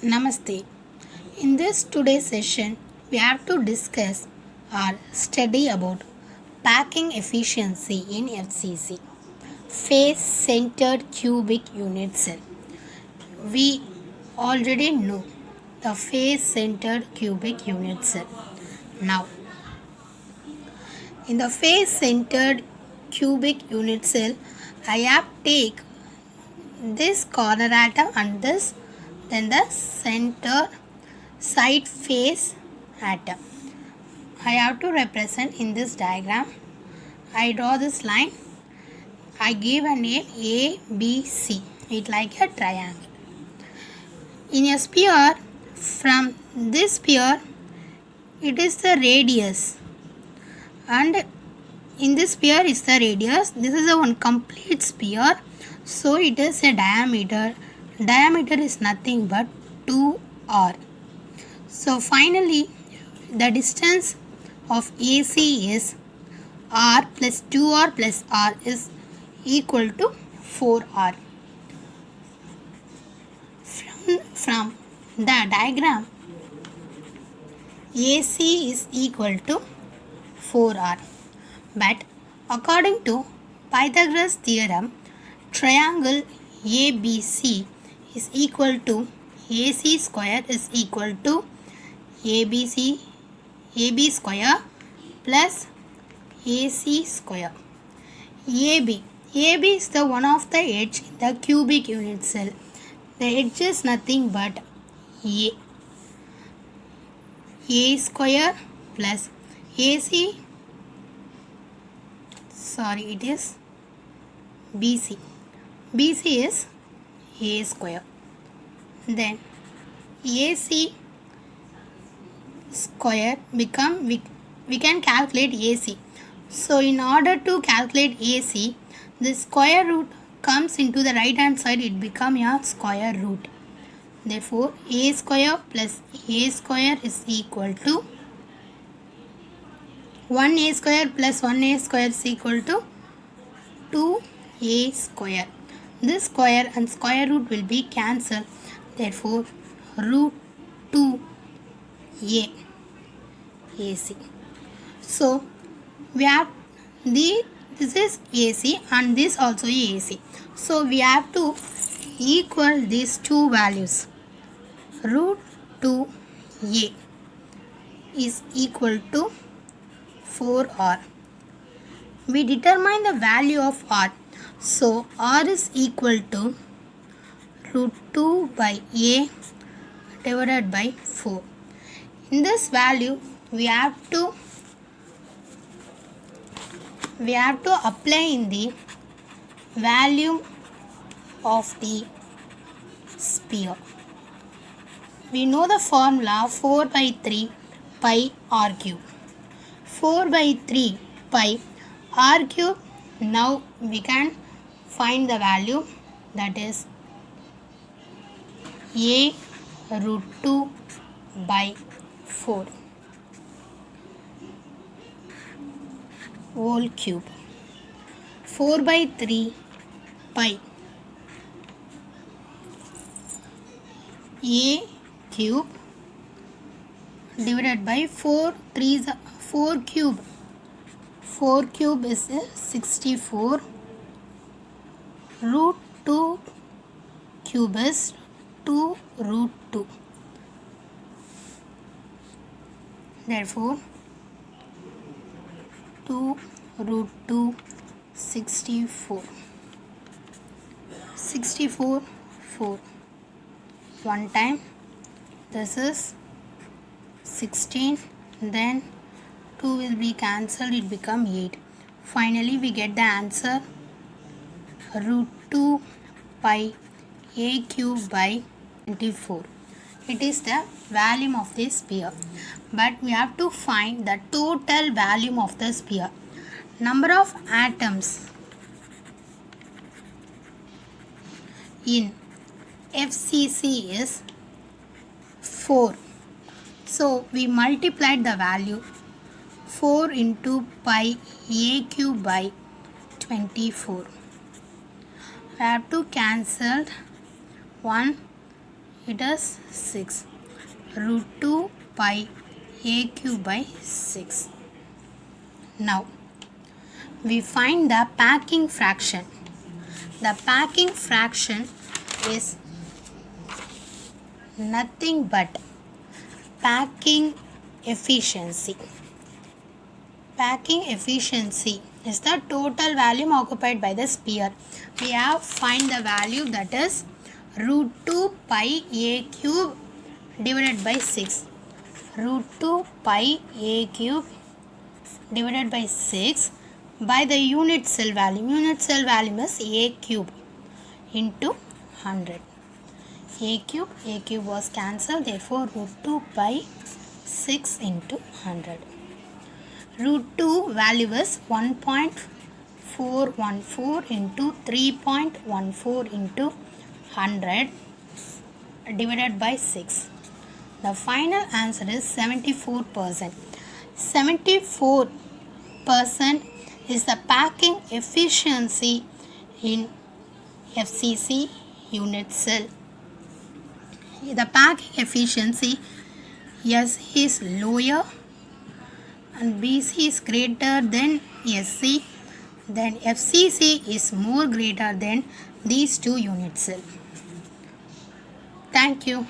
Namaste. In this today's session, we have to discuss or study about packing efficiency in FCC, face-centered cubic unit cell. We already know the face-centered cubic unit cell. Now, in the face-centered cubic unit cell, I have take this corner atom and this, then the center side face atom. I have to represent in this diagram. I draw this line. I give a name A, B, C. It like a triangle. In a sphere, from this sphere, it is the radius. And in this sphere is the radius. This is a one complete sphere. So it is a diameter. Diameter is nothing but 2r. So finally, the distance of AC is r plus 2r plus r is equal to 4r. From the diagram, AC is equal to 4r. But according to Pythagoras theorem, triangle ABC is equal to AC square is equal to AB square plus AC square. AB is the one of the edge in the cubic unit cell. The edge is nothing but A square plus AC. It is BC. BC is A square. Then AC square become, we can calculate AC. So in order to calculate AC, the square root comes into the right hand side, it becomes a square root. Therefore, A square plus A square is equal to 1A square plus 1A square is equal to 2A square. This square and square root will be cancelled. Therefore, root 2A AC. So, we have this is AC and this also AC. So, we have to equal these two values. Root 2A is equal to 4r. We determine the value of r. So, r is equal to root 2 by a divided by 4. In this value, we have to apply in the value of the sphere. We know the formula 4 by 3 pi r cube. 4 by 3 pi r cube. Now we can find the value, that is a root 2 by 4 whole cube. 4 by 3 pi a cube divided by 4 cube. 4 cube is 64. Root 2 cube is 2 root 2. Therefore, 2 root 2 64. 64 4. One time, this is 16. Then 2 will be cancelled, it become 8. Finally, we get the answer root 2 pi a cube by 24. It is the volume of the sphere. But we have to find the total volume of the sphere. Number of atoms in FCC is 4. So, we multiplied the value 4 into pi a cube by 24. I have to cancel 1 It is 6. Root 2 pi a cube by 6. Now, we find the packing fraction. The packing fraction is nothing but packing efficiency. Packing efficiency is the total volume occupied by the sphere. We have find the value, that is root 2 pi a cube divided by 6. Root 2 pi a cube divided by 6 by the unit cell volume. Unit cell volume is a cube into 100. A cube was cancelled, therefore root 2 pi 6 into 100. Root 2 value is 1.414 into 3.14 into 100 divided by 6. The final answer is 74%. 74% is the packing efficiency in FCC unit cell. The packing efficiency S is lower and BC is greater than SC, then FCC is more greater than these two unit cells. Thank you.